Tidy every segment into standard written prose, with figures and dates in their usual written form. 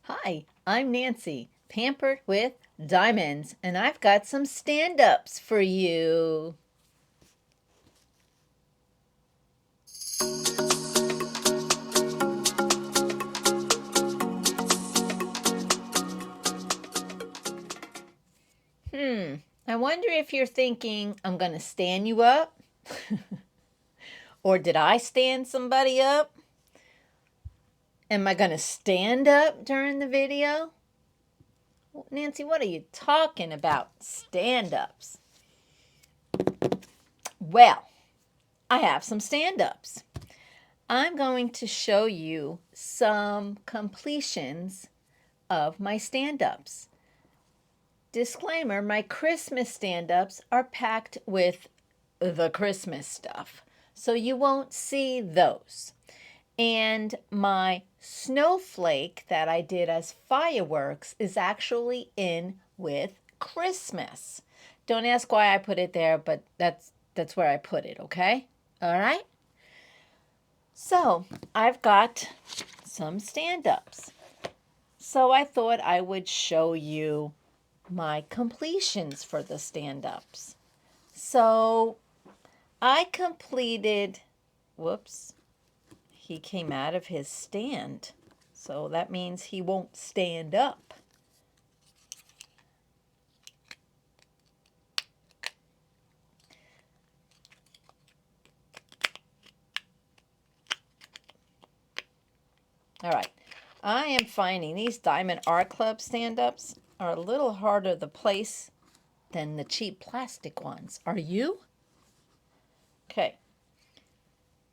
Hi, I'm Nancy, pampered with diamonds, and I've got some stand-ups for you. I wonder if you're thinking I'm going to stand you up? Or did I stand somebody up? Am I going to stand up during the video? Nancy, what are you talking about? Stand-ups. Well, I have some stand-ups. I'm going to show you some completions of my stand-ups. Disclaimer, my Christmas stand-ups are packed with the Christmas stuff, so you won't see those. And my snowflake that I did as fireworks is actually in with Christmas. Don't ask why I put it there, but that's where I put it, okay? All right? So, I've got some stand-ups. So I thought I would show you my completions for the stand-ups. So I completed, whoops, he came out of his stand. So that means he won't stand up. All right, I am finding these Diamond Art Club stand-ups are a little harder to place than the cheap plastic ones. Are you? Okay.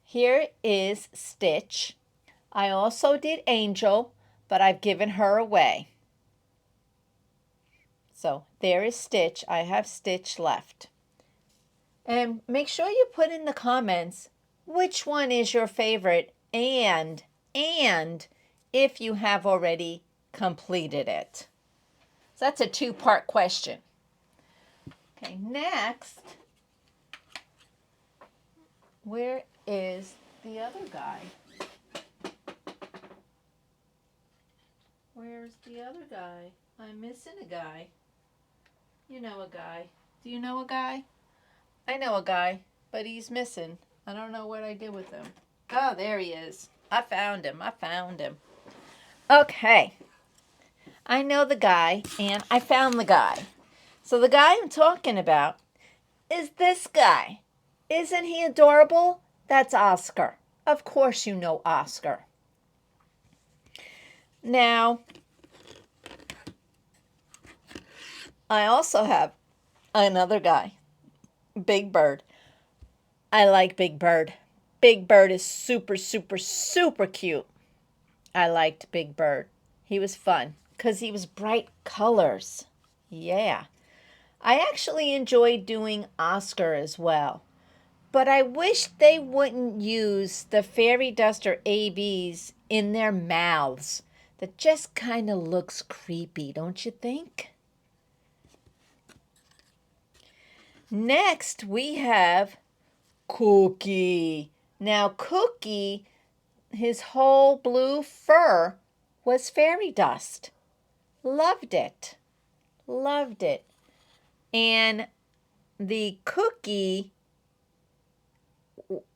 Here is Stitch. I also did Angel, but I've given her away. So there is Stitch. I have Stitch left. And make sure you put in the comments which one is your favorite and if you have already completed it. So that's a two-part question. Okay, next, where is the other guy? Where's the other guy? I'm missing a guy. You know a guy. Do you know a guy? I know a guy, but he's missing. I don't know what I did with him. Oh, there he is. I found him. Okay. I know the guy, and I found the guy. So the guy I'm talking about is this guy. Isn't he adorable? That's Oscar. Of course you know Oscar. Now, I also have another guy, Big Bird. I like Big Bird. Big Bird is super cute. I liked Big Bird. He was fun because he was bright colors. Yeah. I actually enjoyed doing Oscar as well. But I wish they wouldn't use the fairy dust or ABs in their mouths. That just kind of looks creepy, don't you think? Next, we have Cookie. Now, Cookie, his whole blue fur was fairy dust. Loved it. Loved it. And the cookie,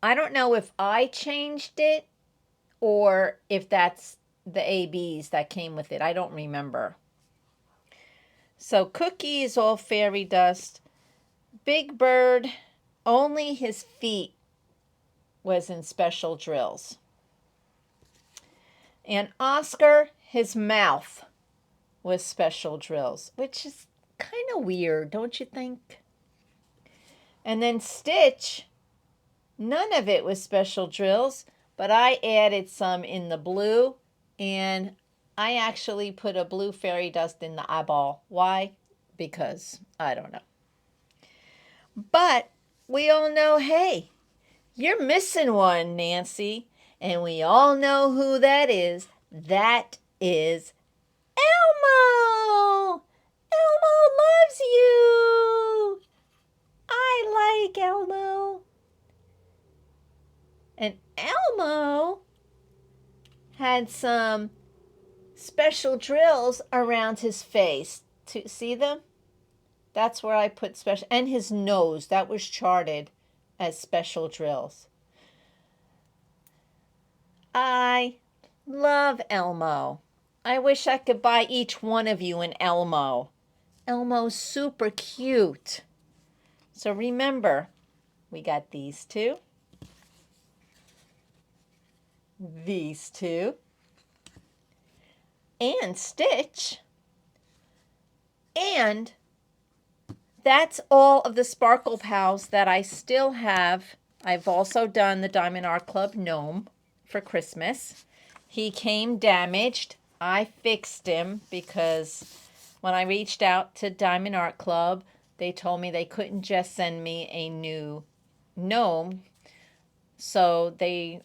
I don't know if I changed it or if that's the ABs that came with it. I don't remember. So Cookie is all fairy dust. Big Bird, only his feet was in special drills. And Oscar, his mouth was special drills, which is kind of weird, don't you think? And then Stitch, none of it was special drills, but I added some in the blue, and I actually put a blue fairy dust in the eyeball. Why? Because I don't know. But we all know, hey, you're missing one, Nancy. And we all know who that is. That is Elmo. Elmo loves you. I like Elmo. And Elmo had some special drills around his face. To see them? That's where I put special, and his nose, that was charted as special drills. I love Elmo. I wish I could buy each one of you an Elmo. Elmo's super cute. So remember, we got these two, these two, and Stitch. And that's all of the Sparkle Pals that I still have. I've also done the Diamond Art Club gnome for Christmas. He came damaged. I fixed him because when I reached out to Diamond Art Club, they told me they couldn't just send me a new gnome. So they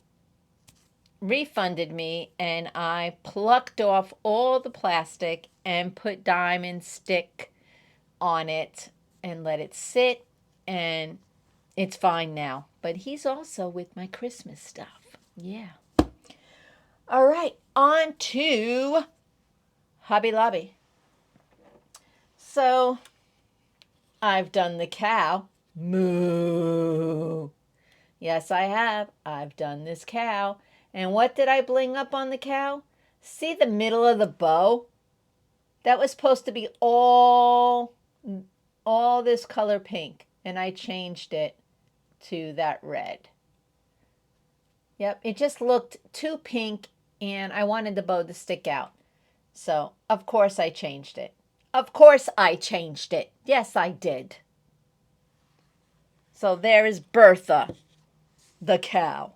refunded me, and I plucked off all the plastic and put diamond stick on it and let it sit, and it's fine now. But he's also with my Christmas stuff. Yeah. All right, on to Hobby Lobby. So I've done the cow. Moo. Yes, I have. I've done this cow. And what did I bling up on the cow? See the middle of the bow? That was supposed to be all this color pink, and I changed it to that red. Yep, it just looked too pink, and I wanted the bow to stick out. So, of course I changed it. Of course I changed it. Yes, I did. So there is Bertha, the cow.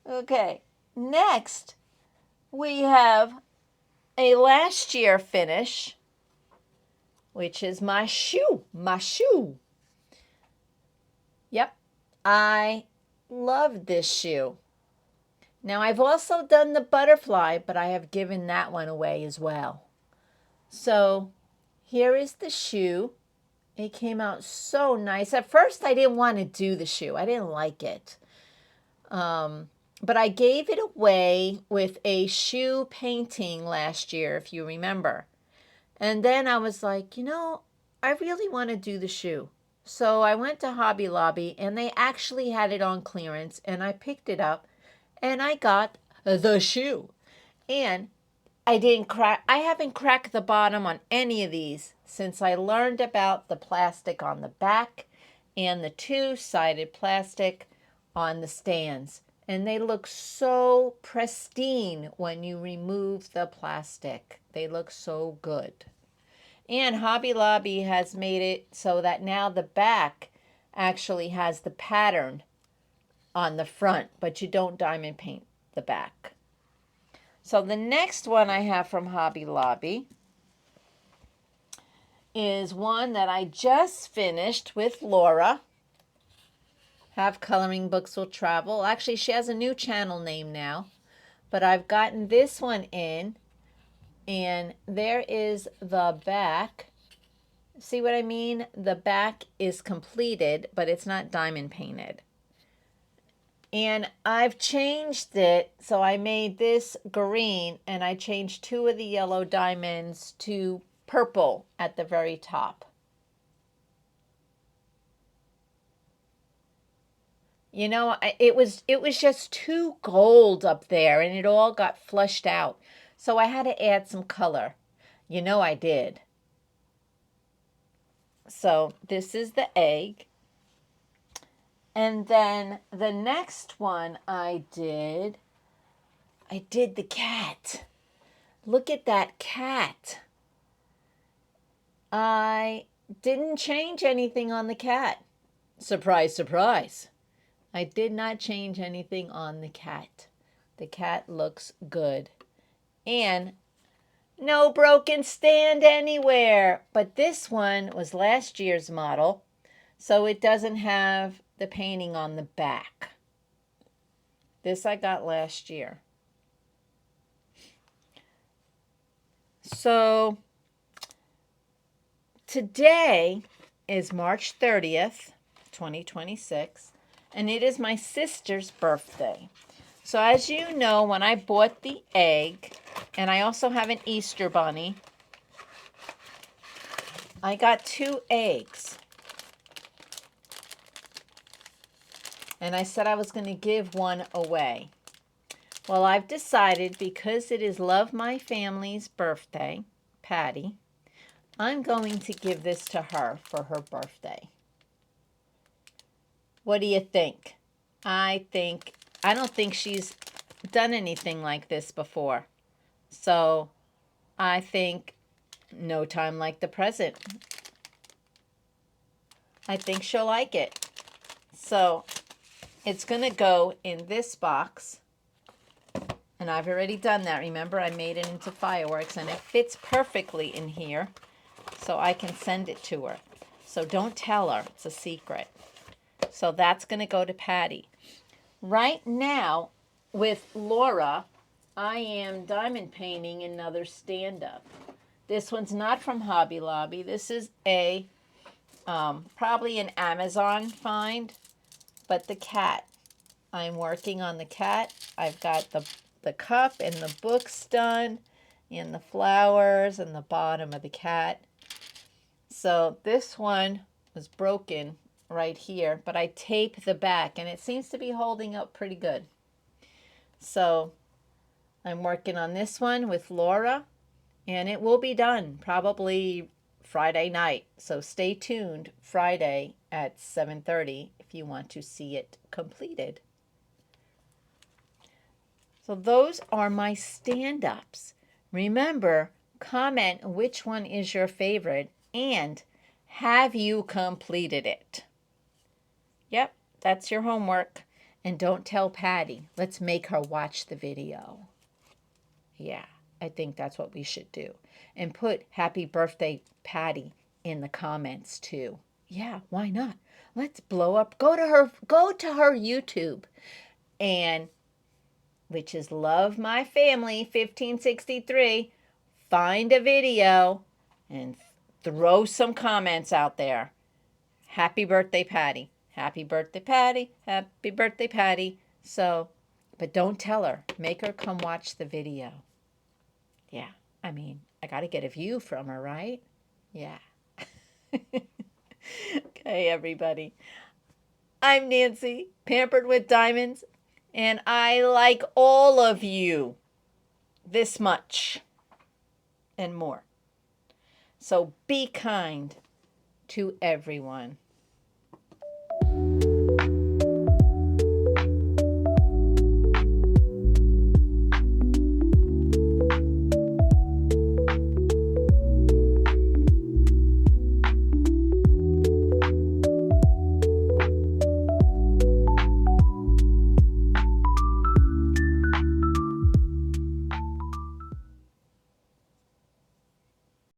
Okay, next we have a last year finish, which is my shoe. My shoe. Yep, I love this shoe. Now, I've also done the butterfly, but I have given that one away as well. So here is the shoe. It came out so nice. At first, I didn't want to do the shoe. I didn't like it. But I gave it away with a shoe painting last year, if you remember. And then I was like, I really want to do the shoe. So I went to Hobby Lobby, and they actually had it on clearance, and I picked it up, and I got the shoe. And I haven't cracked the bottom on any of these since I learned about the plastic on the back and the two-sided plastic on the stands. And they look so pristine when you remove the plastic. They look so good. And Hobby Lobby has made it so that now the back actually has the pattern on the front, but you don't diamond paint the back. So the next one I have from Hobby Lobby is one that I just finished with Laura. Have Coloring Books Will Travel. Actually, she has a new channel name now, but I've gotten this one in, and there is the back. See what I mean? The back is completed, but it's not diamond painted. And I've changed it, so I made this green, and I changed two of the yellow diamonds to purple at the very top. It was just too gold up there, and it all got flushed out. So I had to add some color. I did. So this is the egg. And then the next one I did the cat. Look at that cat. I didn't change anything on the cat. Surprise, surprise. I did not change anything on the cat. The cat looks good. And no broken stand anywhere. But this one was last year's model, so it doesn't have the painting on the back. This I got last year. So today is March 30th, 2026, and it is my sister's birthday. So as you know, when I bought the egg, And I also have an Easter bunny. I got 2 eggs. And I said I was going to give one away. Well, I've decided because it is Love My Family's birthday, Patty, I'm going to give this to her for her birthday. What do you think? I don't think she's done anything like this before. So I think no time like the present. I think she'll like it. So it's going to go in this box. And I've already done that. Remember, I made it into fireworks, and it fits perfectly in here, so I can send it to her. So don't tell her. It's a secret. So that's going to go to Patty. Right now, with Laura, I am diamond painting another stand-up. This one's not from Hobby Lobby. This is a probably an Amazon find, but the cat. I'm working on the cat. I've got the cup and the books done, and the flowers and the bottom of the cat. So this one was broken right here, but I taped the back, and it seems to be holding up pretty good. So I'm working on this one with Laura, and it will be done probably Friday night. So stay tuned Friday at 7:30 if you want to see it completed. So those are my stand-ups. Remember, comment which one is your favorite and have you completed it? Yep, that's your homework. And don't tell Patty. Let's make her watch the video. Yeah, I think that's what we should do. And put happy birthday, Patty, in the comments too. Yeah, why not? Let's blow up. Go to her YouTube, and which is Love My Family 1563. Find a video and throw some comments out there. Happy birthday, Patty. Happy birthday, Patty. Happy birthday, Patty. So, but don't tell her. Make her come watch the video. Yeah, I mean, I got to get a view from her, right? Yeah. Okay, everybody. I'm Nancy, Pampered with Diamonds, and I like all of you this much and more. So be kind to everyone.